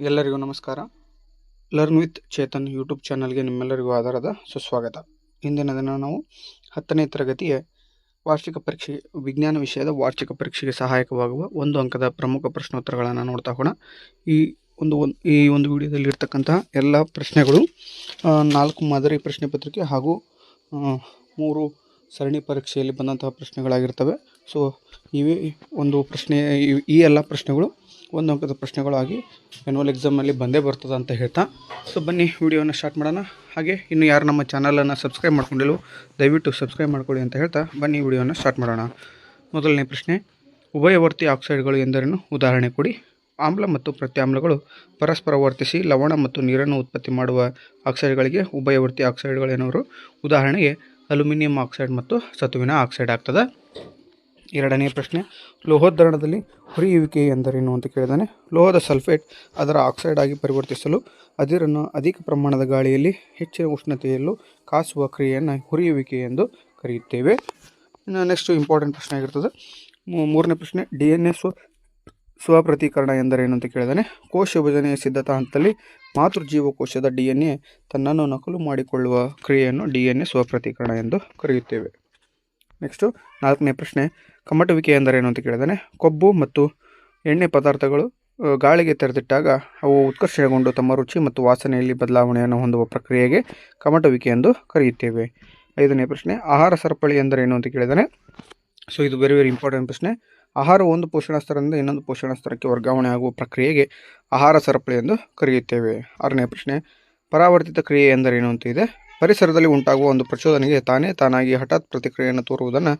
ಎಲ್ಲರಿಗೂ ನಮಸ್ಕಾರ. Learn with Chetan YouTube ಚಾನಲ್ಗೆ ನಿಮ್ಮೆಲ್ಲರಿಗೂ ಆಧಾರದ ಸುಸ್ವಾಗತ. ಇಂದಿನ ದಿನ ನಾವು 10ನೇ ತರಗತಿಯ ವಾರ್ಷಿಕ ಪರೀಕ್ಷೆ ವಿಜ್ಞಾನ ವಿಷಯದ ವಾರ್ಷಿಕ ಪರೀಕ್ಷೆಗೆ ಸಹಾಯಕವಾಗುವ 1 ಅಂಕದ ಪ್ರಮುಖ ಪ್ರಶ್ನೋತ್ತರಗಳನ್ನು ನೋಡ್ತಾ ಹೋಗೋಣ. ಈ ಒಂದು ವಿಡಿಯೋದಲ್ಲಿ ಇರ್ತಕ್ಕಂತಹ ಎಲ್ಲ ಪ್ರಶ್ನೆಗಳು 4 ಮಾದರಿ ಪ್ರಶ್ನೆ ಪತ್ರಿಕೆ ಹಾಗೂ 3 ಸರಣಿ ಪರೀಕ್ಷೆಯಲ್ಲಿ ಬಂದಂತಹ ಪ್ರಶ್ನೆಗಳಾಗಿರ್ತವೆ. ಸೊ ಈ ಎಲ್ಲ ಪ್ರಶ್ನೆಗಳು 1 ಅಂಕದ ಪ್ರಶ್ನೆಗಳಾಗಿ ಆ್ಯನ್ಯುವಲ್ ಎಕ್ಸಾಮಲ್ಲಿ ಬಂದೇ ಬರ್ತದೆ ಅಂತ ಹೇಳ್ತಾ, ಸೊ ಬನ್ನಿ ವಿಡಿಯೋನ ಸ್ಟಾರ್ಟ್ ಮಾಡೋಣ. ಹಾಗೆ ಇನ್ನು ಯಾರು ನಮ್ಮ ಚಾನಲನ್ನು ಸಬ್ಸ್ಕ್ರೈಬ್ ಮಾಡ್ಕೊಂಡಿಲ್ಲವೋ ದಯವಿಟ್ಟು ಸಬ್ಸ್ಕ್ರೈಬ್ ಮಾಡ್ಕೊಳ್ಳಿ ಅಂತ ಹೇಳ್ತಾ ಬನ್ನಿ ವಿಡಿಯೋನ ಸ್ಟಾರ್ಟ್ ಮಾಡೋಣ. ಮೊದಲನೇ ಪ್ರಶ್ನೆ, ಉಭಯವರ್ತಿ ಆಕ್ಸೈಡ್ಗಳು ಎಂದರೇನು? ಉದಾಹರಣೆ ಕೊಡಿ. ಆಮ್ಲ ಮತ್ತು ಪ್ರತ್ಯಾಮ್ಲಗಳು ಪರಸ್ಪರ ವರ್ತಿಸಿ ಲವಣ ಮತ್ತು ನೀರನ್ನು ಉತ್ಪತ್ತಿ ಮಾಡುವ ಆಕ್ಸೈಡ್ಗಳಿಗೆ ಉಭಯವರ್ತಿ ಆಕ್ಸೈಡ್ಗಳು ಎನ್ನುವರು. ಉದಾಹರಣೆಗೆ ಅಲ್ಯೂಮಿನಿಯಂ ಆಕ್ಸೈಡ್ ಮತ್ತು ಸತುವಿನ ಆಕ್ಸೈಡ್ ಆಗ್ತದೆ. ಎರಡನೇ ಪ್ರಶ್ನೆ, ಲೋಹೋದ್ಧರಣದಲ್ಲಿ ಹುರಿಯುವಿಕೆ ಎಂದರೇನು ಅಂತ ಕೇಳಿದಾನೆ. ಲೋಹದ ಸಲ್ಫೇಟ್ ಅದರ ಆಕ್ಸೈಡ್ ಆಗಿ ಪರಿವರ್ತಿಸಲು ಅದಿರನ್ನು ಅಧಿಕ ಪ್ರಮಾಣದ ಗಾಳಿಯಲ್ಲಿ ಹೆಚ್ಚಿನ ಉಷ್ಣತೆಯಲ್ಲೂ ಕಾಸುವ ಕ್ರಿಯೆಯನ್ನು ಹುರಿಯುವಿಕೆ ಎಂದು ಕರೆಯುತ್ತೇವೆ. ನೆಕ್ಸ್ಟ್ ಇಂಪಾರ್ಟೆಂಟ್ ಪ್ರಶ್ನೆ ಆಗಿರ್ತದೆ. ಮೂರನೇ ಪ್ರಶ್ನೆ, DNA ಸ್ವಪ್ರತೀಕರಣ ಎಂದರೇನು ಅಂತ ಕೇಳಿದಾನೆ. ಕೋಶ ವಿಭಜನೆಯ ಸಿದ್ಧತಾ ಹಂತದಲ್ಲಿ ಮಾತೃಜೀವಕೋಶದ DNA ತನ್ನನ್ನು ನಕಲು ಮಾಡಿಕೊಳ್ಳುವ ಕ್ರಿಯೆಯನ್ನು DNA ಸ್ವಪ್ರತೀಕರಣ ಎಂದು ಕರೆಯುತ್ತೇವೆ. ನೆಕ್ಸ್ಟು 4ನೇ ಪ್ರಶ್ನೆ, ಕಮಟುವಿಕೆ ಎಂದರೇನು ಅಂತ ಕೇಳಿದಾನೆ. ಕೊಬ್ಬು ಮತ್ತು ಎಣ್ಣೆ ಪದಾರ್ಥಗಳು ಗಾಳಿಗೆ ತೆರೆದಿಟ್ಟಾಗ ಅವು ಉತ್ಕರ್ಷಣೆಗೊಂಡು ತಮ್ಮ ರುಚಿ ಮತ್ತು ವಾಸನೆಯಲ್ಲಿ ಬದಲಾವಣೆಯನ್ನು ಹೊಂದುವ ಪ್ರಕ್ರಿಯೆಗೆ ಕಮಟುವಿಕೆ ಎಂದು ಕರೆಯುತ್ತೇವೆ. 5ನೇ ಪ್ರಶ್ನೆ, ಆಹಾರ ಸರಪಳಿ ಎಂದರೇನು ಅಂತ ಕೇಳಿದಾನೆ. ಸೊ ಇದು ವೆರಿ ಇಂಪಾರ್ಟೆಂಟ್ ಪ್ರಶ್ನೆ. ಆಹಾರ ಒಂದು ಪೋಷಣ ಸ್ತರದಿಂದ ಇನ್ನೊಂದು ಪೋಷಣ ಸ್ತರಕ್ಕೆ ವರ್ಗಾವಣೆ ಆಗುವ ಪ್ರಕ್ರಿಯೆಗೆ ಆಹಾರ ಸರಪಳಿ ಎಂದು ಕರೆಯುತ್ತೇವೆ. 6ನೇ ಪ್ರಶ್ನೆ, ಪರಾವರ್ತಿತ ಕ್ರಿಯೆ ಎಂದರೇನು ಅಂತ ಇದೆ. ಪರಿಸರದಲ್ಲಿ ಉಂಟಾಗುವ ಒಂದು ಪ್ರಚೋದನೆಗೆ ತಾನಾಗಿ ಹಠಾತ್ ಪ್ರತಿಕ್ರಿಯೆಯನ್ನು ತೋರುವುದನ್ನು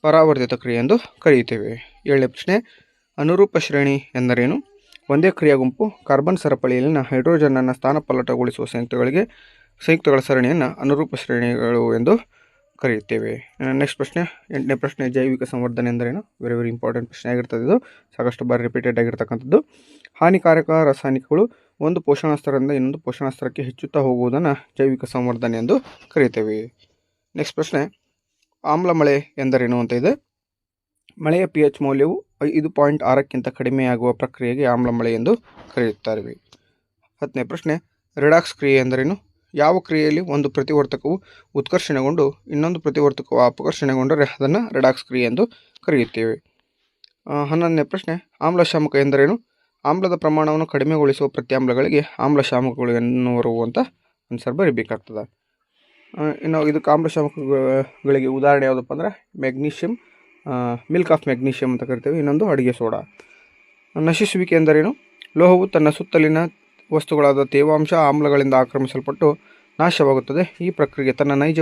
ಪರಾವರ್ತಿತ ಕ್ರಿಯೆ ಎಂದು ಕರೆಯುತ್ತೇವೆ. 7ನೇ ಪ್ರಶ್ನೆ, ಅನುರೂಪ ಶ್ರೇಣಿ ಎಂದರೇನು. ಒಂದೇ ಕ್ರಿಯಾ ಗುಂಪು ಕಾರ್ಬನ್ ಸರಪಳಿಯಲ್ಲಿನ ಹೈಡ್ರೋಜನ್ನನ್ನು ಸ್ಥಾನಪಲ್ಲಟಗೊಳಿಸುವ ಸಂಯುಕ್ತಗಳ ಸರಣಿಯನ್ನು ಅನುರೂಪ ಶ್ರೇಣಿಗಳು ಎಂದು ಕರೆಯುತ್ತೇವೆ. ನೆಕ್ಸ್ಟ್ ಪ್ರಶ್ನೆ, 8ನೇ ಪ್ರಶ್ನೆ, ಜೈವಿಕ ಸಂವರ್ಧನೆ ಎಂದರೇನು. ವೆರಿ ಇಂಪಾರ್ಟೆಂಟ್ ಪ್ರಶ್ನೆ ಆಗಿರ್ತದೆ. ಇದು ಸಾಕಷ್ಟು ಬಾರಿ ರಿಪೀಟೆಡ್ ಆಗಿರ್ತಕ್ಕಂಥದ್ದು. ಹಾನಿಕಾರಕ ರಾಸಾಯನಿಕಗಳು ಒಂದು ಪೋಷಣ ಸ್ತರದಿಂದ ಇನ್ನೊಂದು ಪೋಷಣ ಸ್ತರಕ್ಕೆ ಹೆಚ್ಚುತ್ತಾ ಹೋಗುವುದನ್ನು ಜೈವಿಕ ಸಂವರ್ಧನೆ ಎಂದು ಕರೆಯುತ್ತೇವೆ. ನೆಕ್ಸ್ಟ್ ಪ್ರಶ್ನೆ, ಆಮ್ಲ ಮಳೆ ಎಂದರೇನು ಅಂತ ಇದೆ. ಮಳೆಯ pH ಮೌಲ್ಯವು 5.6ಕ್ಕಿಂತ ಕಡಿಮೆಯಾಗುವ ಪ್ರಕ್ರಿಯೆಗೆ ಆಮ್ಲ ಮಳೆ ಎಂದು ಕರೆಯುತ್ತಾರೆ. 10ನೇ ಪ್ರಶ್ನೆ, ರೆಡಾಕ್ಸ್ ಕ್ರಿಯೆ ಎಂದರೇನು. ಯಾವ ಕ್ರಿಯೆಯಲ್ಲಿ ಒಂದು ಪ್ರತಿವರ್ತಕವು ಉತ್ಕರ್ಷಣೆಗೊಂಡು ಇನ್ನೊಂದು ಪ್ರತಿವರ್ತಕವು ಅಪಕರ್ಷಣೆಗೊಂಡರೆ ಅದನ್ನು ರೆಡಾಕ್ಸ್ ಕ್ರಿಯೆ ಎಂದು ಕರೆಯುತ್ತೇವೆ. 11ನೇ ಪ್ರಶ್ನೆ, ಆಮ್ಲಶಾಮಕ ಎಂದರೇನು. ಆಮ್ಲದ ಪ್ರಮಾಣವನ್ನು ಕಡಿಮೆಗೊಳಿಸುವ ಪ್ರತ್ಯಾಮ್ಲಗಳಿಗೆ ಆಮ್ಲಶಾಮಕಗಳು ಎನ್ನುವರು ಅಂತ ಆನ್ಸರ್ ಬರೀಬೇಕಾಗ್ತದೆ. ಇನ್ನು ಇದಕ್ಕೆ ಆಮ್ಲಶಾಮಕಗಳಿಗೆ ಉದಾಹರಣೆ ಯಾವುದಪ್ಪ ಅಂದರೆ ಮೆಗ್ನೀಷಿಯಮ್, ಮಿಲ್ಕ್ ಆಫ್ ಮೆಗ್ನೀಷಿಯಮ್ ಅಂತ ಕರಿತೇವೆ. ಇನ್ನೊಂದು ಅಡುಗೆ ಸೋಡಾ. ನಶಿಸುವಿಕೆ ಎಂದರೇನು. ಲೋಹವು ತನ್ನ ಸುತ್ತಲಿನ ವಸ್ತುಗಳಾದ ತೇವಾಂಶ ಆಮ್ಲಗಳಿಂದ ಆಕ್ರಮಿಸಲ್ಪಟ್ಟು ನಾಶವಾಗುತ್ತದೆ. ಈ ಪ್ರಕ್ರಿಯೆಗೆ ತನ್ನ ನೈಜ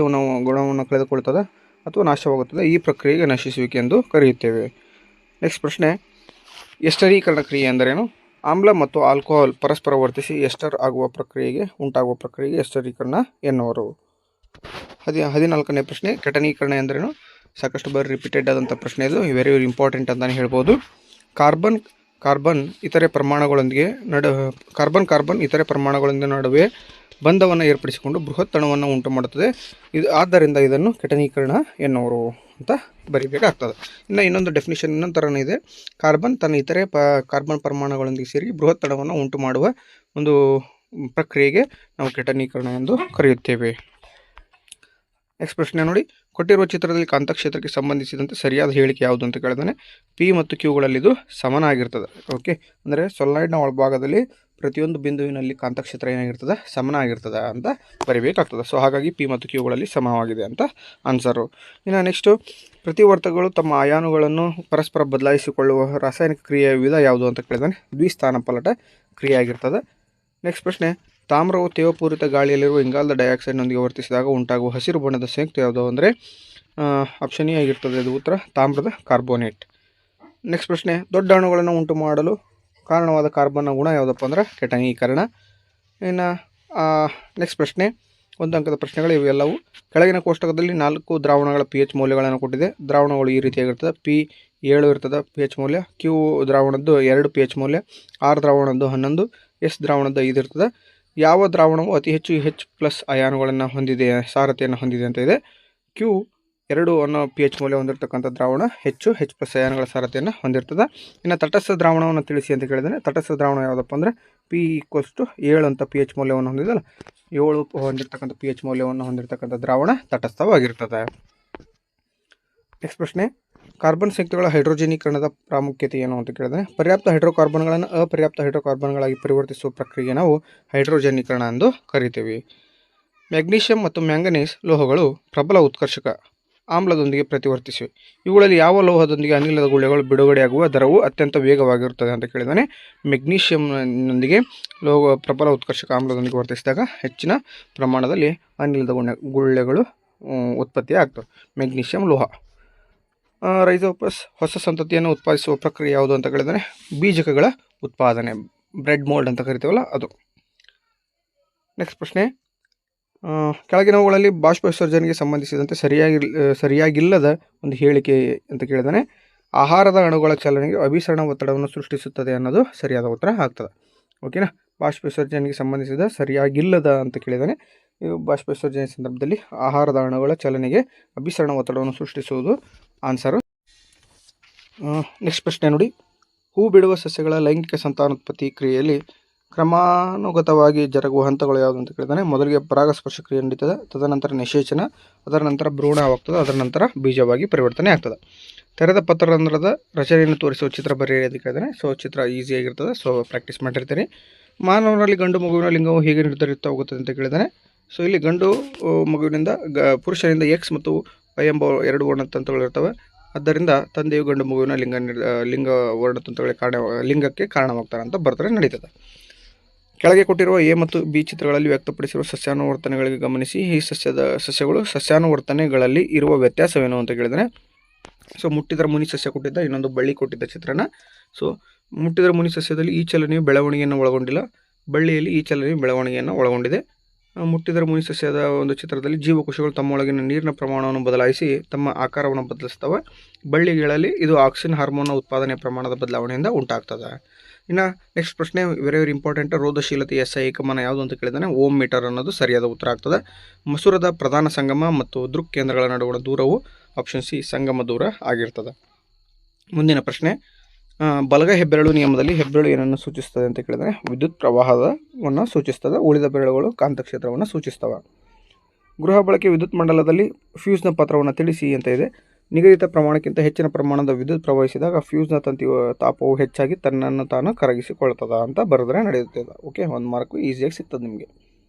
ಗುಣವನ್ನು ಕಳೆದುಕೊಳ್ಳುತ್ತದೆ ಅಥವಾ ನಾಶವಾಗುತ್ತದೆ. ಈ ಪ್ರಕ್ರಿಯೆಗೆ ನಶಿಸುವಿಕೆ ಎಂದು ಕರೆಯುತ್ತೇವೆ. ನೆಕ್ಸ್ಟ್ ಪ್ರಶ್ನೆ, ಎಸ್ಟರೀಕರಣ ಕ್ರಿಯೆ ಎಂದರೇನು. ಆಮ್ಲ ಮತ್ತು ಆಲ್ಕೋಹಾಲ್ ಪರಸ್ಪರ ವರ್ತಿಸಿ ಎಸ್ಟರ್ ಉಂಟಾಗುವ ಪ್ರಕ್ರಿಯೆಗೆ ಎಸ್ಟರೀಕರಣ ಎನ್ನುವರು. 14ನೇ ಪ್ರಶ್ನೆ, ಕೆಟನೀಕರಣ ಎಂದರೇನು. ಸಾಕಷ್ಟು ಬಾರಿ ರಿಪೀಟೆಡ್ ಆದಂಥ ಪ್ರಶ್ನೆ. ಇದು ವೆರಿ ಇಂಪಾರ್ಟೆಂಟ್ ಅಂತಲೇ ಹೇಳ್ಬೋದು. ಕಾರ್ಬನ್ ಇತರೆ ಪರಮಾಣುಗಳೊಂದಿಗೆ ನಡುವೆ ಬಂಧವನ್ನು ಏರ್ಪಡಿಸಿಕೊಂಡು ಬೃಹತ್ ಅಣುವನ್ನು ಉಂಟು ಮಾಡುತ್ತದೆ. ಆದ್ದರಿಂದ ಇದನ್ನು ಕೆಟನೀಕರಣ ಎನ್ನುವರು ಅಂತ ಬರೀಬೇಕಾಗ್ತದೆ. ಇನ್ನೊಂದು ಡೆಫಿನಿಷನ್ ಇನ್ನೊಂದು ಥರನೇ ಇದೆ. ಕಾರ್ಬನ್ ತನ್ನ ಇತರೆ ಕಾರ್ಬನ್ ಪರಮಾಣುಗಳೊಂದಿಗೆ ಸೇರಿ ಬೃಹತ್ ಅಣುವನ್ನು ಉಂಟು ಮಾಡುವ ಒಂದು ಪ್ರಕ್ರಿಯೆಗೆ ನಾವು ಕೆಟನೀಕರಣ ಎಂದು ಕರೆಯುತ್ತೇವೆ. ನೆಕ್ಸ್ಟ್ ಪ್ರಶ್ನೆ ನೋಡಿ, ಕೊಟ್ಟಿರುವ ಚಿತ್ರದಲ್ಲಿ ಕಾಂತಕ್ಷೇತ್ರಕ್ಕೆ ಸಂಬಂಧಿಸಿದಂತೆ ಸರಿಯಾದ ಹೇಳಿಕೆ ಯಾವುದು ಅಂತ ಕೇಳಿದಾನೆ. P ಮತ್ತು Qಗಳಲ್ಲಿ ಇದು ಸಮನಾಗಿರ್ತದೆ. ಓಕೆ, ಅಂದರೆ ಸೊಲನಾಯ್ಡ್ನ ಒಳಭಾಗದಲ್ಲಿ ಪ್ರತಿಯೊಂದು ಬಿಂದುವಿನಲ್ಲಿ ಕಾಂತಕ್ಷೇತ್ರ ಏನಾಗಿರ್ತದೆ, ಸಮನಾಗಿರ್ತದೆ ಅಂತ ಬರೀಬೇಕಾಗ್ತದೆ. ಸೊ ಹಾಗಾಗಿ P ಮತ್ತು Qಗಳಲ್ಲಿ ಸಮವಾಗಿದೆ ಅಂತ ಆನ್ಸರು. ಇನ್ನು ನೆಕ್ಸ್ಟು, ಪ್ರತಿವರ್ತಕಗಳು ತಮ್ಮ ಅಯಾನುಗಳನ್ನು ಪರಸ್ಪರ ಬದಲಾಯಿಸಿಕೊಳ್ಳುವ ರಾಸಾಯನಿಕ ಕ್ರಿಯೆಯ ವಿಧ ಯಾವುದು ಅಂತ ಕೇಳಿದಾನೆ. ದ್ವಿಸ್ಥಾನಪಲ್ಲಟ ಕ್ರಿಯೆ ಆಗಿರ್ತದೆ. ನೆಕ್ಸ್ಟ್ ಪ್ರಶ್ನೆ, ತಾಮ್ರವು ತೇವಪೂರಿತ ಗಾಳಿಯಲ್ಲಿರುವ ಇಂಗಾಲದ ಡೈಆಕ್ಸೈಡ್ನೊಂದಿಗೆ ವರ್ತಿಸಿದಾಗ ಉಂಟಾಗುವ ಹಸಿರು ಬಣ್ಣದ ಸಂಯುಕ್ತ ಯಾವುದು ಅಂದರೆ ಆಪ್ಷನ್ ಎ ಆಗಿರ್ತದೆ. ಇದು ಉತ್ತರ ತಾಮ್ರದ ಕಾರ್ಬೋನೇಟ್. ನೆಕ್ಸ್ಟ್ ಪ್ರಶ್ನೆ, ದೊಡ್ಡ ಅಣುಗಳನ್ನು ಉಂಟು ಮಾಡಲು ಕಾರಣವಾದ ಕಾರ್ಬನ್ನ ಗುಣ ಯಾವುದಪ್ಪ ಅಂದರೆ ಕೆಟನೀಕರಣ. ಇನ್ನು ನೆಕ್ಸ್ಟ್ ಪ್ರಶ್ನೆ, 1 ಅಂಕದ ಪ್ರಶ್ನೆಗಳು ಇವೆಲ್ಲವೂ. ಕೆಳಗಿನ ಕೋಷ್ಟಕದಲ್ಲಿ 4 ದ್ರಾವಣಗಳ pH ಮೌಲ್ಯಗಳನ್ನು ಕೊಟ್ಟಿದೆ. ದ್ರಾವಣಗಳು ಈ ರೀತಿಯಾಗಿರ್ತದೆ. P 7 ಇರ್ತದೆ pH ಮೌಲ್ಯ, Q ದ್ರಾವಣದ್ದು 2 pH ಮೌಲ್ಯ, R ದ್ರಾವಣದ್ದು 11, S ದ್ರಾವಣದ್ದು 5 ಇರ್ತದೆ. ಯಾವ ದ್ರಾವಣವು ಅತಿ ಹೆಚ್ಚು H+ ಅಯಾನುಗಳನ್ನು ಹೊಂದಿದೆ, ಸಾರತೆಯನ್ನು ಹೊಂದಿದೆ ಅಂತ ಇದೆ. Q 2 ಅನ್ನೋ pH ಮೌಲ್ಯ ಹೊಂದಿರತಕ್ಕಂಥ ದ್ರಾವಣ H+ ಅಯಾನುಗಳ ಸಾರತೆಯನ್ನು ಹೊಂದಿರ್ತದೆ. ಇನ್ನು ತಟಸ್ಥ ದ್ರಾವಣವನ್ನು ತಿಳಿಸಿ ಅಂತ ಕೇಳಿದರೆ ತಟಸ್ಥ ದ್ರಾವಣ ಯಾವುದಪ್ಪ ಅಂದರೆ ಪಿ ಈಕ್ವಲ್ಸ್ ಟು 7 ಅಂತ ಪಿ ಎಚ್ ಮೌಲ್ಯವನ್ನು ಹೊಂದಿದಲ್ಲ, 7 ಹೊಂದಿರತಕ್ಕಂಥ ಪಿ ಎಚ್ ಮೌಲ್ಯವನ್ನು ಹೊಂದಿರತಕ್ಕಂಥ ದ್ರಾವಣ ತಟಸ್ಥವಾಗಿರ್ತದೆ. ನೆಕ್ಸ್ಟ್ ಪ್ರಶ್ನೆ, ಕಾರ್ಬನ್ ಸಂಯುಕ್ತಗಳ ಹೈಡ್ರೋಜನೀಕರಣದ ಪ್ರಾಮುಖ್ಯತೆ ಏನು ಅಂತ ಕೇಳಿದ್ರೆ, ಪರ್ಯಾಪ್ತ ಹೈಡ್ರೋಕಾರ್ಬನ್ಗಳನ್ನು ಅಪರ್ಯಾಪ್ತ ಹೈಡ್ರೋಕಾರ್ಬನ್ಗಳಾಗಿ ಪರಿವರ್ತಿಸುವ ಪ್ರಕ್ರಿಯೆಗೆ ನಾವು ಹೈಡ್ರೋಜನೀಕರಣ ಎಂದು ಕರಿತೀವಿ. ಮ್ಯಾಗ್ನೀಷಿಯಂ ಮತ್ತು ಮ್ಯಾಂಗನೀಸ್ ಲೋಹಗಳು ಪ್ರಬಲ ಉತ್ಕರ್ಷಕ ಆಮ್ಲದೊಂದಿಗೆ ಪ್ರತಿವರ್ತಿಸಿವೆ. ಇವುಗಳಲ್ಲಿ ಯಾವ ಲೋಹದೊಂದಿಗೆ ಅನಿಲದ ಗುಳ್ಳೆಗಳು ಬಿಡುಗಡೆಯಾಗುವ ದರವು ಅತ್ಯಂತ ವೇಗವಾಗಿರುತ್ತದೆ ಅಂತ ಕೇಳಿದಾನೆ. ಮೆಗ್ನೀಷಿಯಂನೊಂದಿಗೆ ಲೋಹ ಪ್ರಬಲ ಉತ್ಕರ್ಷಕ ಆಮ್ಲದೊಂದಿಗೆ ವರ್ತಿಸಿದಾಗ ಹೆಚ್ಚಿನ ಪ್ರಮಾಣದಲ್ಲಿ ಅನಿಲದ ಗುಳ್ಳೆಗಳು ಉತ್ಪತ್ತಿ ಆಗ್ತವೆ. ಮೆಗ್ನೀಷಿಯಂ ಲೋಹ. ರೈಜೋಪಸ್ ಹೊಸ ಸಂತತಿಯನ್ನು ಉತ್ಪಾದಿಸುವ ಪ್ರಕ್ರಿಯೆ ಯಾವುದು ಅಂತ ಕೇಳಿದರೆ ಬೀಜಕಗಳ ಉತ್ಪಾದನೆ, ಬ್ರೆಡ್ ಮೋಲ್ಡ್ ಅಂತ ಕರಿತೀವಲ್ಲ ಅದು. ನೆಕ್ಸ್ಟ್ ಪ್ರಶ್ನೆ, ಕೆಳಗಿನವುಗಳಲ್ಲಿ ಬಾಷ್ಪ ವಿಸರ್ಜನೆಗೆ ಸಂಬಂಧಿಸಿದಂತೆ ಸರಿಯಾಗಿಲ್ಲದ ಒಂದು ಹೇಳಿಕೆ ಅಂತ ಕೇಳಿದಾನೆ. ಆಹಾರದ ಅಣುಗಳ ಚಲನೆಗೆ ಅಭಿಸರಣ ಒತ್ತಡವನ್ನು ಸೃಷ್ಟಿಸುತ್ತದೆ ಅನ್ನೋದು ಸರಿಯಾದ ಉತ್ತರ ಆಗ್ತದೆ. ಓಕೆನಾ. ಬಾಷ್ಪ ವಿಸರ್ಜನೆಗೆ ಸಂಬಂಧಿಸಿದ ಸರಿಯಾಗಿಲ್ಲದ ಅಂತ ಕೇಳಿದಾನೆ. ಬಾಷ್ಪ ವಿಸರ್ಜನೆ ಸಂದರ್ಭದಲ್ಲಿ ಆಹಾರದ ಅಣುಗಳ ಚಲನೆಗೆ ಅಭಿಸರಣ ಒತ್ತಡವನ್ನು ಸೃಷ್ಟಿಸುವುದು ಆನ್ಸರು. ನೆಕ್ಸ್ಟ್ ಪ್ರಶ್ನೆ ನೋಡಿ, ಹೂ ಬಿಡುವ ಸಸ್ಯಗಳ ಲೈಂಗಿಕ ಸಂತಾನೋತ್ಪತ್ತಿ ಕ್ರಿಯೆಯಲ್ಲಿ ಕ್ರಮಾನುಗತವಾಗಿ ಜರುಗುವ ಹಂತಗಳು ಯಾವುದು ಅಂತ ಕೇಳಿದಾನೆ. ಮೊದಲಿಗೆ ಪರಾಗಸ್ಪರ್ಶ ಕ್ರಿಯೆ ನಡೀತದೆ, ತದನಂತರ ನಿಷೇಚನ, ಅದರ ನಂತರ ಭ್ರೂಣವಾಗ್ತದೆ, ಅದರ ನಂತರ ಬೀಜವಾಗಿ ಪರಿವರ್ತನೆ ಆಗ್ತದೆ. ತೆರೆದ ಪತ್ರರಂಧ್ರದ ರಚನೆಯನ್ನು ತೋರಿಸುವ ಚಿತ್ರ ಬರೆಯಿರಿ ಅಂತ ಕೇಳಿದಾನೆ. ಸೊ ಚಿತ್ರ ಈಸಿಯಾಗಿರ್ತದೆ, ಸೊ ಪ್ರಾಕ್ಟೀಸ್ ಮಾಡಿರ್ತೀನಿ. ಮಾನವರಲ್ಲಿ ಗಂಡು ಮಗುವಿನ ಲಿಂಗವು ಹೇಗೆ ನಿರ್ಧರಿತ ಹೋಗುತ್ತದೆ ಅಂತ ಕೇಳಿದಾನೆ. ಸೊ ಇಲ್ಲಿ ಗಂಡು ಮಗುವಿನಿಂದ ಪುರುಷನಿಂದ ಎಕ್ಸ್ ಮತ್ತು ವೈ ಎಂಬ 2 ವರ್ಣತಂತುಗಳು ಇರ್ತವೆ. ಆದ್ದರಿಂದ ತಂದೆಯು ಗಂಡು ಮಗುವಿನ ಲಿಂಗ ವರ್ಣತಂತುಗಳಿಗೆ ಲಿಂಗಕ್ಕೆ ಕಾರಣವಾಗ್ತಾರೆ ಅಂತ ಬರ್ತಾರೆ, ನಡೀತದೆ. ಕೆಳಗೆ ಕೊಟ್ಟಿರುವ ಎ ಮತ್ತು ಬಿ ಚಿತ್ರಗಳಲ್ಲಿ ವ್ಯಕ್ತಪಡಿಸಿರುವ ಸಸ್ಯಾನುವರ್ತನೆಗಳಿಗೆ ಗಮನಿಸಿ. ಈ ಸಸ್ಯಗಳು ಸಸ್ಯಾನುವರ್ತನೆಗಳಲ್ಲಿ ಇರುವ ವ್ಯತ್ಯಾಸವೇನು ಅಂತ ಕೇಳಿದರೆ, ಸೊ ಮುಟ್ಟಿದರ ಮುನಿ ಸಸ್ಯ ಕೊಟ್ಟಿದ್ದ, ಇನ್ನೊಂದು ಬಳ್ಳಿ ಕೊಟ್ಟಿದ್ದ ಚಿತ್ರನ. ಸೊ ಮುಟ್ಟಿದರ ಮುನಿ ಸಸ್ಯದಲ್ಲಿ ಈ ಚಲನೆಯು ಬೆಳವಣಿಗೆಯನ್ನು ಒಳಗೊಂಡಿಲ್ಲ, ಬಳ್ಳಿಯಲ್ಲಿ ಈ ಚಲನೆಯು ಬೆಳವಣಿಗೆಯನ್ನು ಒಳಗೊಂಡಿದೆ. ಮುಟ್ಟಿದರ ಮುನಿ ಸಸ್ಯದ ಒಂದು ಚಿತ್ರದಲ್ಲಿ ಜೀವಕೋಶಗಳು ತಮ್ಮೊಳಗಿನ ನೀರಿನ ಪ್ರಮಾಣವನ್ನು ಬದಲಾಯಿಸಿ ತಮ್ಮ ಆಕಾರವನ್ನು ಬದಲಿಸ್ತವೆ. ಬಳ್ಳಿಗಳಲ್ಲಿ ಇದು ಆಕ್ಸಿನ್ ಹಾರ್ಮೋನ್ನ ಉತ್ಪಾದನೆ ಪ್ರಮಾಣದ ಬದಲಾವಣೆಯಿಂದ ಉಂಟಾಗ್ತದೆ. ಇನ್ನು ನೆಕ್ಸ್ಟ್ ಪ್ರಶ್ನೆ, ವೆರಿ ಇಂಪಾರ್ಟೆಂಟ್, ರೋಧಶೀಲತೆಯ SI ಏಕಮಾನ ಯಾವುದು ಅಂತ ಕೇಳಿದಾನೆ. ಓಮ್ ಮೀಟರ್ ಅನ್ನೋದು ಸರಿಯಾದ ಉತ್ತರ ಆಗ್ತದೆ. ಮಸೂರದ ಪ್ರಧಾನ ಸಂಗಮ ಮತ್ತು ದೃಕ್ ಕೇಂದ್ರಗಳ ನಡುವಣ ದೂರವು ಆಪ್ಷನ್ ಸಿ ಸಂಗಮ ದೂರ ಆಗಿರ್ತದೆ. ಮುಂದಿನ ಪ್ರಶ್ನೆ, ಬಲಗೈ ಹೆಬ್ಬೆರಳು ನಿಯಮದಲ್ಲಿ ಹೆಬ್ಬೆರಳು ಏನನ್ನು ಸೂಚಿಸ್ತದೆ ಅಂತ ಕೇಳಿದರೆ ವಿದ್ಯುತ್ ಪ್ರವಾಹವನ್ನು ಸೂಚಿಸ್ತದೆ. ಉಳಿದ ಬೆರಳುಗಳು ಕಾಂತಕ್ಷೇತ್ರವನ್ನು ಸೂಚಿಸ್ತವೆ. ಗೃಹ ಬಳಕೆ ವಿದ್ಯುತ್ ಮಂಡಲದಲ್ಲಿ ಫ್ಯೂಸ್ನ ಪಾತ್ರವನ್ನು ತಿಳಿಸಿ ಅಂತ ಇದೆ. ನಿಗದಿತ ಪ್ರಮಾಣಕ್ಕಿಂತ ಹೆಚ್ಚಿನ ಪ್ರಮಾಣದ ವಿದ್ಯುತ್ ಪ್ರವಹಿಸಿದಾಗ ಫ್ಯೂಸ್ನ ತಂತಿಯ ತಾಪವು ಹೆಚ್ಚಾಗಿ ತನ್ನನ್ನು ತಾನು ಕರಗಿಸಿಕೊಳ್ತದ ಅಂತ ಬರೆದ್ರೆ ನಡೆಯುತ್ತದೆ. ಓಕೆ, 1 ಮಾರ್ಕು ಈಸಿಯಾಗಿ ಸಿಗ್ತದೆ ನಿಮಗೆ.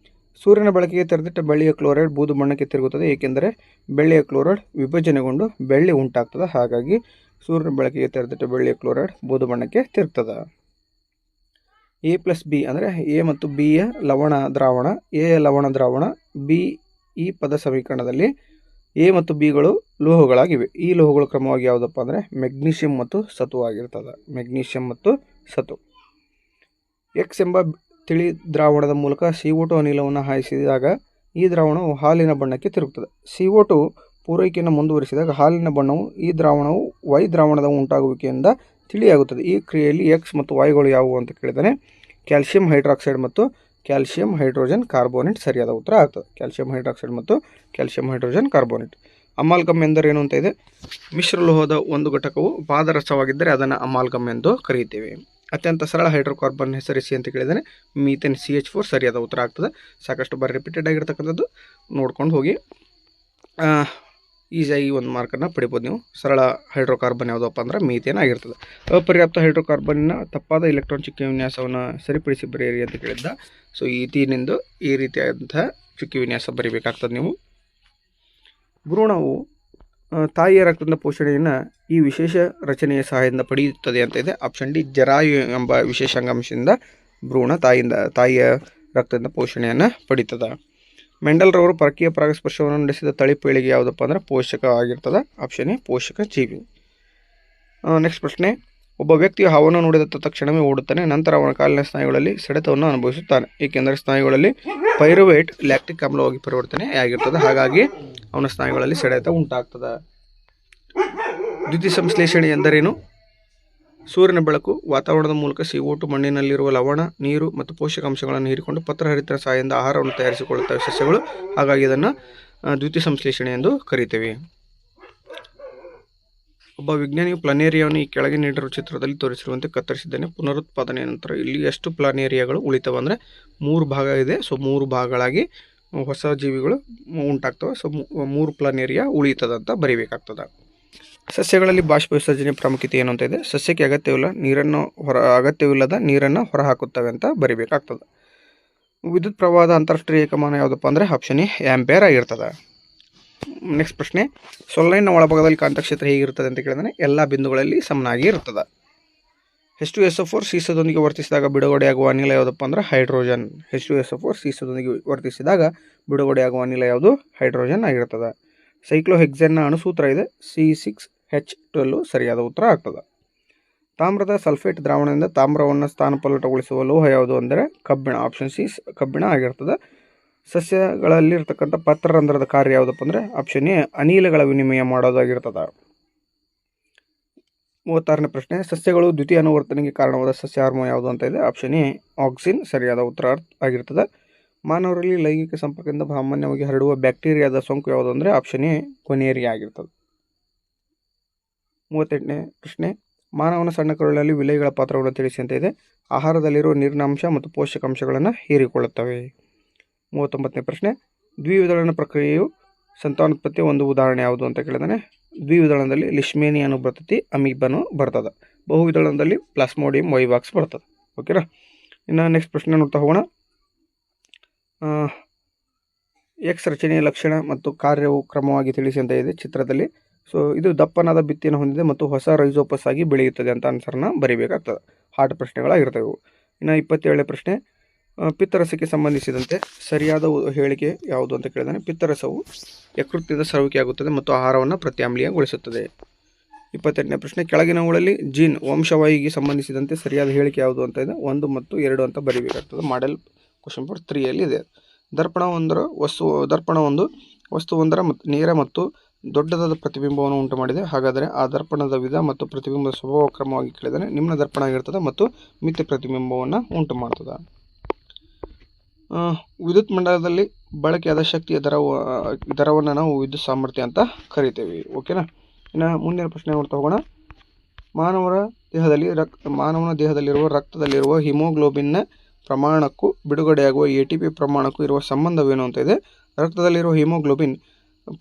ಸೂರ್ಯನ ಬೆಳಕಿಗೆ ತೆರೆದಿಟ್ಟ ಬೆಳ್ಳಿಯ ಕ್ಲೋರೈಡ್ ಬೂದು ಬಣ್ಣಕ್ಕೆ ತಿರುಗುತ್ತದೆ, ಏಕೆಂದರೆ ಬೆಳ್ಳಿಯ ಕ್ಲೋರೈಡ್ ವಿಭಜನೆಗೊಂಡು ಬೆಳ್ಳಿ ಉಂಟಾಗ್ತದೆ. ಹಾಗಾಗಿ ಸೂರ್ಯನ ಬೆಳಕಿಗೆ ತೆರೆದಿಟ್ಟ ಬೆಳ್ಳಿಯ ಕ್ಲೋರೈಡ್ ಬೂದು ಬಣ್ಣಕ್ಕೆ ತಿರುಗ್ತದೆ. A+B ಅಂದರೆ ಎ ಮತ್ತು ಬಿಯ ಲವಣ ದ್ರಾವಣ, ಎ ಲವಣ ದ್ರಾವಣ, ಬಿ ಈ ಪದ ಸಮೀಕರಣದಲ್ಲಿ ಎ ಮತ್ತು ಬಿಗಳು ಲೋಹಗಳಾಗಿವೆ. ಈ ಲೋಹಗಳು ಕ್ರಮವಾಗಿ ಯಾವುದಪ್ಪ ಅಂದರೆ ಮೆಗ್ನೀಷಿಯಂ ಮತ್ತು ಸತು ಆಗಿರ್ತದೆ. ಮೆಗ್ನೀಷಿಯಂ ಮತ್ತು ಸತು. ಎಕ್ಸ್ ಎಂಬ ತಿಳಿ ದ್ರಾವಣದ ಮೂಲಕ CO2 ಅನಿಲವನ್ನು ಹಾಯಿಸಿದಾಗ ಈ ದ್ರಾವಣವು ಹಾಲಿನ ಬಣ್ಣಕ್ಕೆ ತಿರುಗುತ್ತದೆ. CO2 ಪೂರೈಕೆಯನ್ನು ಮುಂದುವರಿಸಿದಾಗ ಹಾಲಿನ ಬಣ್ಣವು ಈ ದ್ರಾವಣವು ವೈ ದ್ರಾವಣದ ಉಂಟಾಗುವಿಕೆಯಿಂದ ತಿಳಿಯಾಗುತ್ತದೆ. ಈ ಕ್ರಿಯೆಯಲ್ಲಿ ಎಕ್ಸ್ ಮತ್ತು ವೈಗಳು ಯಾವುವು ಅಂತ ಕೇಳಿದರೆ ಕ್ಯಾಲ್ಸಿಯಂ ಹೈಡ್ರಾಕ್ಸೈಡ್ ಮತ್ತು ಕ್ಯಾಲ್ಸಿಯಂ ಹೈಡ್ರೋಜನ್ ಕಾರ್ಬೋನೇಟ್ ಸರಿಯಾದ ಉತ್ತರ ಆಗ್ತದೆ. ಕ್ಯಾಲ್ಸಿಯಂ ಹೈಡ್ರಾಕ್ಸೈಡ್ ಮತ್ತು ಕ್ಯಾಲ್ಸಿಯಂ ಹೈಡ್ರೋಜನ್ ಕಾರ್ಬೋನೇಟ್. ಅಮಾಲ್ಗಮ್ ಎಂದರೇನು ಅಂತ ಇದೆ. ಮಿಶ್ರಲೋಹದ ಒಂದು ಘಟಕವು ಪಾದರಸವಾಗಿದ್ದರೆ ಅದನ್ನು ಅಮಾಲ್ಗಮ್ ಎಂದು ಕರೆಯುತ್ತೇವೆ. ಅತ್ಯಂತ ಸರಳ ಹೈಡ್ರೋಕಾರ್ಬನ್ ಹೆಸರಿಸಿ ಅಂತ ಕೇಳಿದರೆ ಮೀಥೇನ್ CH4 ಸರಿಯಾದ ಉತ್ತರ ಆಗ್ತದೆ. ಸಾಕಷ್ಟು ಬಾರಿ ರಿಪೀಟೆಡ್ ಆಗಿರ್ತಕ್ಕಂಥದ್ದು, ನೋಡ್ಕೊಂಡು ಹೋಗಿ. ಈಸಿಯಾಗಿ 1 ಮಾರ್ಕನ್ನು ಪಡಿಬೋದು ನೀವು. ಸರಳ ಹೈಡ್ರೋಕಾರ್ಬನ್ ಯಾವುದಪ್ಪ ಅಂದ್ರೆ ಮೀಥೇನ್ ಆಗಿರ್ತದೆ. ಅಪರ್ಯಾಪ್ತ ಹೈಡ್ರೋಕಾರ್ಬನ್ನ ತಪ್ಪಾದ ಇಲೆಕ್ಟ್ರಾನ್ ಚುಕ್ಕಿ ವಿನ್ಯಾಸವನ್ನು ಸರಿಪಡಿಸಿ ಬರೆಯಿರಿ ಅಂತ ಕೇಳಿದ್ದ. ಸೊ ಈಥೀನಿಂದು ಈ ರೀತಿಯಾದಂತಹ ಚುಕ್ಕಿ ವಿನ್ಯಾಸ ಬರೀಬೇಕಾಗ್ತದೆ ನೀವು. ಭ್ರೂಣವು ತಾಯಿಯ ರಕ್ತದ ಪೋಷಣೆಯನ್ನು ಈ ವಿಶೇಷ ರಚನೆಯ ಸಹಾಯದಿಂದ ಪಡೆಯುತ್ತದೆ ಅಂತ ಇದೆ. ಆಪ್ಷನ್ ಡಿ ಜರಾಯು ಎಂಬ ವಿಶೇಷಾಂಶದಿಂದ ಭ್ರೂಣ ತಾಯಿಯ ರಕ್ತದಿಂದ ಪೋಷಣೆಯನ್ನು ಪಡೀತದೆ. ಮೆಂಡಲ್ರವರು ಪರಕೀಯ ಪರಾಗಸ್ಪರ್ಶವನ್ನು ನಡೆಸಿದ ತಳಿ ಪೀಳಿಗೆ ಯಾವುದಪ್ಪ ಅಂದರೆ ಪೋಷಕ ಆಗಿರ್ತದೆ. ಆಪ್ಷನ್ ಎ ಪೋಷಕ ಜೀವಿ. ನೆಕ್ಸ್ಟ್ ಪ್ರಶ್ನೆ, ಒಬ್ಬ ವ್ಯಕ್ತಿಯು ಹಾವನ್ನು ನೋಡಿದ ತಕ್ಷಣವೇ ಓಡುತ್ತಾನೆ, ನಂತರ ಅವನ ಕಾಲಿನ ಸ್ನಾಯುಗಳಲ್ಲಿ ಸೆಳೆತವನ್ನು ಅನುಭವಿಸುತ್ತಾನೆ, ಏಕೆಂದರೆ ಸ್ನಾಯುಗಳಲ್ಲಿ ಪೈರುವೇಟ್ ಲ್ಯಾಕ್ಟಿಕ್ ಆಮ್ಲವಾಗಿ ಪರಿವರ್ತನೆ ಆಗಿರ್ತದೆ. ಹಾಗಾಗಿ ಅವನ ಸ್ನಾಯುಗಳಲ್ಲಿ ಸೆಳೆತ ಉಂಟಾಗ್ತದೆ. ದ್ಯುತಿ ಸಂಶ್ಲೇಷಣೆ ಎಂದರೇನು? ಸೂರ್ಯನ ಬೆಳಕು ವಾತಾವರಣದ ಮೂಲಕ CO2 ಮಣ್ಣಿನಲ್ಲಿರುವ ಲವಣ, ನೀರು ಮತ್ತು ಪೋಷಕಾಂಶಗಳನ್ನು ಹೀರಿಕೊಂಡು ಪತ್ರಹರಿತಿನ ಸಹಾಯದಿಂದ ಆಹಾರವನ್ನು ತಯಾರಿಸಿಕೊಳ್ಳುತ್ತವೆ ಸಸ್ಯಗಳು. ಹಾಗಾಗಿ ಇದನ್ನು ದ್ಯುತಿ ಸಂಶ್ಲೇಷಣೆ ಎಂದು ಕರೀತೇವೆ. ಒಬ್ಬ ವಿಜ್ಞಾನಿಯು ಪ್ಲಾನೇರಿಯಾವನ್ನು ಈ ಕೆಳಗೆ ನೀಡಿರುವ ಚಿತ್ರದಲ್ಲಿ ತೋರಿಸಿರುವಂತೆ ಕತ್ತರಿಸಿದ್ದಾನೆ. ಪುನರುತ್ಪಾದನೆಯ ನಂತರ ಇಲ್ಲಿ ಎಷ್ಟು ಪ್ಲಾನೇರಿಯಾಗಳು ಉಳಿತವೆ ಅಂದರೆ 3 ಭಾಗ ಇದೆ. ಸೊ 3 ಭಾಗಗಳಾಗಿ ಹೊಸ ಜೀವಿಗಳು ಉಂಟಾಗ್ತವೆ. ಸೊ 3 ಪ್ಲಾನೇರಿಯಾ ಉಳಿತದೆ ಅಂತ ಬರೀಬೇಕಾಗ್ತದೆ. ಸಸ್ಯಗಳಲ್ಲಿ ಬಾಷ್ಪ ವಿಸರ್ಜನೆ ಪ್ರಾಮುಖ್ಯತೆ ಏನು ಅಂತ ಇದೆ. ಸಸ್ಯಕ್ಕೆ ಅಗತ್ಯವಿಲ್ಲದ ನೀರನ್ನು ಹೊರಹಾಕುತ್ತವೆ ಅಂತ ಬರೀಬೇಕಾಗ್ತದೆ. ವಿದ್ಯುತ್ ಪ್ರವಾಹದ ಅಂತಾರಾಷ್ಟ್ರೀಯ ಏಕಮಾನ ಯಾವುದಪ್ಪ ಅಂದರೆ ಆಪ್ಷನ್ ಎ ಆಂಪಿಯರ್ ಆಗಿರ್ತದೆ. ನೆಕ್ಸ್ಟ್ ಪ್ರಶ್ನೆ, ಸೊಲೈನ್ನ ಒಳಭಾಗದಲ್ಲಿ ಕಾಂತಕ್ಷೇತ್ರ ಹೇಗಿರ್ತದೆ ಅಂತ ಕೇಳಿದ್ರೆ ಎಲ್ಲ ಬಿಂದುಗಳಲ್ಲಿ ಸಮನಾಗಿ ಇರ್ತದೆ. H2SO4 ಸೀಸದೊಂದಿಗೆ ವರ್ತಿಸಿದಾಗ ಬಿಡುಗಡೆಯಾಗುವ ಅನಿಲ ಯಾವುದಪ್ಪ ಅಂದ್ರೆ ಹೈಡ್ರೋಜನ್. H2SO4 ಸೀಸದೊಂದಿಗೆ ವರ್ತಿಸಿದಾಗ ಬಿಡುಗಡೆಯಾಗುವ ಅನಿಲ ಯಾವುದು ಹೈಡ್ರೋಜನ್ ಆಗಿರ್ತದೆ. ಸೈಕ್ಲೋಹೆಕ್ಸೇನ್ನ ಅಣುಸೂತ್ರ ಇದೆ C6H12 ಸರಿಯಾದ ಉತ್ತರ ಆಗ್ತದೆ. ತಾಮ್ರದ ಸಲ್ಫೇಟ್ ದ್ರಾವಣದಿಂದ ತಾಮ್ರವನ್ನು ಸ್ಥಾನಪಲ್ಲಟಗೊಳಿಸುವ ಲೋಹ ಯಾವುದು ಅಂದರೆ ಕಬ್ಬಿಣ. ಆಪ್ಷನ್ ಸಿ ಕಬ್ಬಿಣ ಆಗಿರ್ತದೆ. ಸಸ್ಯಗಳಲ್ಲಿರ್ತಕ್ಕಂಥ ಪತ್ರರಂಧ್ರದ ಕಾರ್ಯ ಯಾವುದಪ್ಪ ಅಂದರೆ ಆಪ್ಷನ್ ಎ ಅನಿಲಗಳ ವಿನಿಮಯ ಮಾಡೋದಾಗಿರ್ತದೆ. 36ನೇ ಪ್ರಶ್ನೆ, ಸಸ್ಯಗಳು ದ್ವಿತೀಯ ಅನುವರ್ತನೆಗೆ ಕಾರಣವಾದ ಸಸ್ಯ ಹಾರ್ಮೋನ್ ಯಾವುದು ಅಂತ ಇದೆ. ಆಪ್ಷನ್ ಎ ಆಕ್ಸಿನ್ ಸರಿಯಾದ ಉತ್ತರ ಆಗಿರ್ತದೆ. ಮಾನವರಲ್ಲಿ ಲೈಂಗಿಕ ಸಂಪರ್ಕದಿಂದ ಸಾಮಾನ್ಯವಾಗಿ ಹರಡುವ ಬ್ಯಾಕ್ಟೀರಿಯಾದ ಸೋಂಕು ಯಾವುದು ಅಂದರೆ ಆಪ್ಷನ್ ಎ ಗೊನೇರಿಯಾ ಆಗಿರ್ತದೆ. 38ನೇ ಪ್ರಶ್ನೆ, ಮಾನವನ ಸಣ್ಣ ಕರುಳಲ್ಲಿ ವಿಲೇಯಗಳ ಪಾತ್ರವನ್ನು ತಿಳಿಸಿ ಅಂತ ಇದೆ. ಆಹಾರದಲ್ಲಿರುವ ನೀರಿನಾಂಶ ಮತ್ತು ಪೋಷಕಾಂಶಗಳನ್ನು ಹೀರಿಕೊಳ್ಳುತ್ತವೆ. 39ನೇ ಪ್ರಶ್ನೆ, ದ್ವಿವಿದಳನ ಪ್ರಕ್ರಿಯೆಯು ಸಂತಾನೋತ್ಪತ್ತಿಯ ಒಂದು ಉದಾಹರಣೆ ಯಾವುದು ಅಂತ ಕೇಳಿದಾನೆ. ದ್ವಿವಿದಳನದಲ್ಲಿ ಲಿಶ್ಮೇನಿಯನು ಬರ್ತದೆ, ಅಮೀಬನು ಬರ್ತದೆ. ಬಹುವಿದಳನದಲ್ಲಿ ಪ್ಲಾಸ್ಮೋಡಿಯಂ ವೈವಾಕ್ಸ್ ಬರ್ತದೆ. ಓಕೆನಾ. ಇನ್ನು ನೆಕ್ಸ್ಟ್ ಪ್ರಶ್ನೆ ನೋಡ್ತಾ ಹೋಗೋಣ. ಎಕ್ಸ್ ರಚನೆಯ ಲಕ್ಷಣ ಮತ್ತು ಕಾರ್ಯವು ಕ್ರಮವಾಗಿ ತಿಳಿಸಿ ಅಂತ ಇದೆ ಚಿತ್ರದಲ್ಲಿ. ಸೊ ಇದು ದಪ್ಪನಾದ ಭಿತ್ತಿಯನ್ನು ಹೊಂದಿದೆ ಮತ್ತು ಹೊಸ ರೈಜೋಪಸ್ ಆಗಿ ಬೆಳೆಯುತ್ತದೆ ಅಂತ ಆನ್ಸರ್ನ ಬರೀಬೇಕಾಗ್ತದೆ. ಹಾರ್ಟ್ ಪ್ರಶ್ನೆಗಳಾಗಿರ್ತವೆ ಇವು. ಇನ್ನು 27ನೇ ಪ್ರಶ್ನೆ, ಪಿತ್ತರಸಕ್ಕೆ ಸಂಬಂಧಿಸಿದಂತೆ ಸರಿಯಾದ ಹೇಳಿಕೆ ಯಾವುದು ಅಂತ ಕೇಳಿದಾನೆ. ಪಿತ್ತರಸವು ಯಕೃತ್ತಿದ ಸ್ರವಿಕೆಯಾಗುತ್ತದೆ ಮತ್ತು ಆಹಾರವನ್ನು ಪ್ರತ್ಯಾಮ್ಲೀಯಗೊಳಿಸುತ್ತದೆ. 28ನೇ ಪ್ರಶ್ನೆ, ಕೆಳಗಿನವುಗಳಲ್ಲಿ ಜೀನ್ ವಂಶವಾಹಿಗೆ ಸಂಬಂಧಿಸಿದಂತೆ ಸರಿಯಾದ ಹೇಳಿಕೆ ಯಾವುದು ಅಂತ ಇದೆ. 1 ಮತ್ತು 2 ಅಂತ ಬರೀಬೇಕಾಗ್ತದೆ. ಮಾಡೆಲ್ ಕ್ವಶನ್ ನಂಬರ್ 3 ಇದೆ. ದರ್ಪಣ ಒಂದು ವಸ್ತುವೊಂದರ ನೇರ ಮತ್ತು ದೊಡ್ಡದಾದ ಪ್ರತಿಬಿಂಬವನ್ನು ಉಂಟು ಮಾಡಿದೆ. ಹಾಗಾದರೆ ಆ ದರ್ಪಣದ ವಿಧ ಮತ್ತು ಪ್ರತಿಬಿಂಬದ ಸ್ವಭಾವ ಕ್ರಮವಾಗಿ ಕೇಳಿದರೆ ನಿಮ್ನ ದರ್ಪಣ ಆಗಿರ್ತದೆ ಮತ್ತು ಮಿಥ್ಯ ಪ್ರತಿಬಿಂಬವನ್ನು ಉಂಟು ಮಾಡ್ತದೆ. ವಿದ್ಯುತ್ ಮಂಡಲದಲ್ಲಿ ಬಳಕೆಯಾದ ಶಕ್ತಿಯ ದರವನ್ನು ನಾವು ವಿದ್ಯುತ್ ಸಾಮರ್ಥ್ಯ ಅಂತ ಕರಿತೇವೆ. ಓಕೆನಾ. ಇನ್ನು ಮುಂದಿನ ಪ್ರಶ್ನೆ ನೋಡ್ತಾ ಹೋಗೋಣ. ಮಾನವನ ದೇಹದಲ್ಲಿರುವ ರಕ್ತದಲ್ಲಿರುವ ಹಿಮೋಗ್ಲೋಬಿನ್ನ ಪ್ರಮಾಣಕ್ಕೂ ಬಿಡುಗಡೆಯಾಗುವ ATP ಪ್ರಮಾಣಕ್ಕೂ ಇರುವ ಸಂಬಂಧವೇನು ಅಂತ ಇದೆ. ರಕ್ತದಲ್ಲಿರುವ ಹಿಮೋಗ್ಲೋಬಿನ್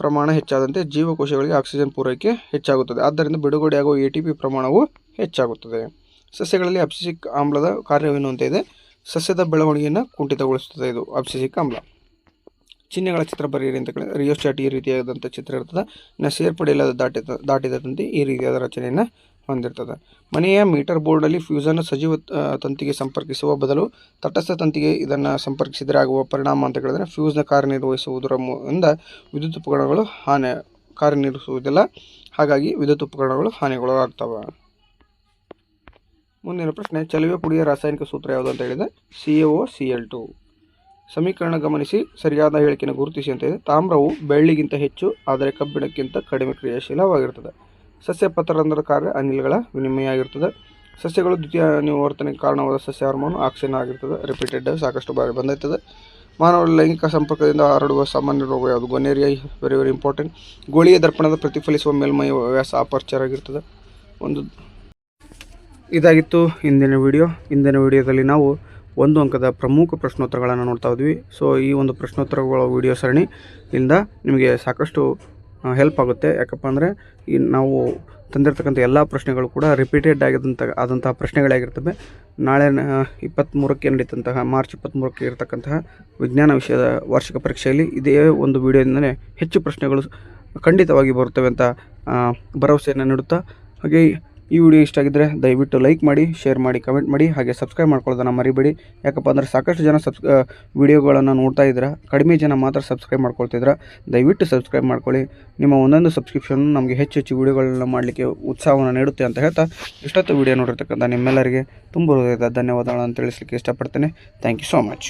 ಪ್ರಮಾಣ ಹೆಚ್ಚಾದಂತೆ ಜೀವಕೋಶಗಳಿಗೆ ಆಕ್ಸಿಜನ್ ಪೂರೈಕೆ ಹೆಚ್ಚಾಗುತ್ತದೆ. ಆದ್ದರಿಂದ ಬಿಡುಗಡೆಯಾಗುವ ATP ಪ್ರಮಾಣವು ಹೆಚ್ಚಾಗುತ್ತದೆ. ಸಸ್ಯಗಳಲ್ಲಿ ಅಬ್ಸಿಸಿಕ್ ಆಮ್ಲದ ಕಾರ್ಯವೇನು ಅಂತ ಇದೆ. ಸಸ್ಯದ ಬೆಳವಣಿಗೆಯನ್ನು ಕುಂಠಿತಗೊಳಿಸುತ್ತದೆ ಇದು ಅಬ್ಸಿಸಿಕ್ ಆಮ್ಲ. ಚಿಹ್ನೆಗಳ ಚಿತ್ರ ಬರೆಯಿರಿ ಅಂತ ಕೇಳಿದ್ರೆ ರಿಯೋಸ್ಟಾಟ್ ಈ ರೀತಿಯಾದಂಥ ಚಿತ್ರ ಇರ್ತದೆ. ಇನ್ನು ಸೇರ್ಪಡೆಯಿಲ್ಲದ ದಾಟಿದ ತಂತಿ ಈ ರೀತಿಯಾದ ರಚನೆಯನ್ನು ಹೊಂದಿರ್ತದೆ. ಮನೆಯ ಮೀಟರ್ ಬೋರ್ಡಲ್ಲಿ ಫ್ಯೂಸನ್ನು ಸಜೀವ ತಂತಿಗೆ ಸಂಪರ್ಕಿಸುವ ಬದಲು ತಟಸ್ಥ ತಂತಿಗೆ ಇದನ್ನು ಸಂಪರ್ಕಿಸಿದರೆ ಆಗುವ ಪರಿಣಾಮ ಅಂತ ಕೇಳಿದ್ರೆ ಫ್ಯೂಸ್ನ ಕಾರ್ಯನಿರ್ವಹಿಸುವುದರಿಂದ ವಿದ್ಯುತ್ ಉಪಕರಣಗಳು ಕಾರ್ಯನಿರ್ವಹಿಸುವುದಿಲ್ಲ. ಹಾಗಾಗಿ ವಿದ್ಯುತ್ ಉಪಕರಣಗಳು ಹಾನಿಗೊಳಗಾಗ್ತವೆ. ಮುಂದಿನ ಪ್ರಶ್ನೆ, ಚಲುವೆ ಪುಡಿಯ ರಾಸಾಯನಿಕ ಸೂತ್ರ ಯಾವುದು ಅಂತ ಹೇಳಿದರೆ CaOCl2. ಸಮೀಕರಣ ಗಮನಿಸಿ ಸರಿಯಾದ ಹೇಳಿಕೆಯನ್ನು ಗುರುತಿಸಿ ಅಂತ ಇದೆ. ತಾಮ್ರವು ಬೆಳ್ಳಿಗಿಂತ ಹೆಚ್ಚು ಆದರೆ ಕಬ್ಬಿಣಕ್ಕಿಂತ ಕಡಿಮೆ ಕ್ರಿಯಾಶೀಲವಾಗಿರ್ತದೆ. ಸಸ್ಯ ಪತ್ರರಂಧ್ರದ ಕಾರ್ಯ ಅನಿಲಗಳ ವಿನಿಮಯ ಆಗಿರ್ತದೆ. ಸಸ್ಯಗಳು ದ್ವಿತೀಯ ಅನುವರ್ತನೆಗೆ ಕಾರಣವಾದ ಸಸ್ಯ ಹಾರ್ಮೋನ್ ಆಕ್ಸಿನ್ ಆಗಿರ್ತದೆ. ರಿಪೀಟೆಡ್ ಸಾಕಷ್ಟು ಬಾರಿ ಬಂದೈತದೆ. ಮಾನವರ ಲೈಂಗಿಕ ಸಂಪರ್ಕದಿಂದ ಹರಡುವ ಸಾಮಾನ್ಯ ರೋಗ ಯಾವುದು. Gonorrhoea very very important. ಗೋಳಿಯ ದರ್ಪಣದ ಪ್ರತಿಫಲಿಸುವ ಮೇಲ್ಮೈ ವ್ಯಾಸ ಅಪರ್ಚರ್ ಆಗಿರ್ತದೆ. ಇದಾಗಿತ್ತು ಇಂದಿನ ವಿಡಿಯೋದಲ್ಲಿ ನಾವು 1 ಅಂಕದ ಪ್ರಮುಖ ಪ್ರಶ್ನೋತ್ತರಗಳನ್ನು ನೋಡ್ತಾ ಇದ್ವಿ. ಸೊ ಈ ಒಂದು ಪ್ರಶ್ನೋತ್ತರಗಳ ವಿಡಿಯೋ ಸರಣಿಯಿಂದ ನಿಮಗೆ ಸಾಕಷ್ಟು ಹೆಲ್ಪ್ ಆಗುತ್ತೆ. ಯಾಕಪ್ಪ ಅಂದರೆ ನಾವು ತಂದಿರತಕ್ಕಂಥ ಎಲ್ಲ ಪ್ರಶ್ನೆಗಳು ಕೂಡ ರಿಪೀಟೆಡ್ ಆದಂತಹ ಪ್ರಶ್ನೆಗಳಾಗಿರ್ತವೆ. ನಾಳೆ 23ಕ್ಕೆ ನಡೀತಂತಹ ಮಾರ್ಚ್ 23ಕ್ಕೆ ಇರತಕ್ಕಂತಹ ವಿಜ್ಞಾನ ವಿಷಯದ ವಾರ್ಷಿಕ ಪರೀಕ್ಷೆಯಲ್ಲಿ ಇದೇ ಒಂದು ವಿಡಿಯೋದಿಂದಲೇ ಹೆಚ್ಚು ಪ್ರಶ್ನೆಗಳು ಖಂಡಿತವಾಗಿ ಬರುತ್ತವೆ ಅಂತ ಭರವಸೆಯನ್ನು ನೀಡುತ್ತಾ, ಹಾಗೆ ಈ ವಿಡಿಯೋ ಇಷ್ಟ ಆಗಿದ್ದರೆ ದಯವಿಟ್ಟು ಲೈಕ್ ಮಾಡಿ, ಶೇರ್ ಮಾಡಿ, ಕಮೆಂಟ್ ಮಾಡಿ, ಹಾಗೆ ಸಬ್ಸ್ಕ್ರೈಬ್ ಮಾಡ್ಕೊಳ್ಳೋದನ್ನು ಮರಿಬೇಡಿ. ಯಾಕಪ್ಪ ಅಂದರೆ ಸಾಕಷ್ಟು ಜನ ವಿಡಿಯೋಗಳನ್ನು ನೋಡ್ತಾ ಇದ್ದೀರಾ, ಕಡಿಮೆ ಜನ ಮಾತ್ರ ಸಬ್ಸ್ಕ್ರೈಬ್ ಮಾಡ್ಕೊಳ್ತಿದ್ದೀರಾ. ದಯವಿಟ್ಟು ಸಬ್ಸ್ಕ್ರೈಬ್ ಮಾಡ್ಕೊಳ್ಳಿ. ನಿಮ್ಮ ಒಂದೊಂದು ಸಬ್ಸ್ಕ್ರಿಪ್ಷನ್ ನಮಗೆ ಹೆಚ್ಚು ವಿಡಿಯೋಗಳನ್ನ ಮಾಡಲಿಕ್ಕೆ ಉತ್ಸಾಹವನ್ನು ನೀಡುತ್ತೆ ಅಂತ ಹೇಳ್ತಾ, ಇಷ್ಟೊತ್ತು ವಿಡಿಯೋ ನೋಡಿರ್ತಕ್ಕಂಥ ನಿಮ್ಮೆಲ್ಲರಿಗೆ ತುಂಬ ಹೃದಯದ ಧನ್ಯವಾದಗಳನ್ನು ತಿಳಿಸಲಿಕ್ಕೆ ಇಷ್ಟಪಡ್ತೇನೆ. Thank you so much.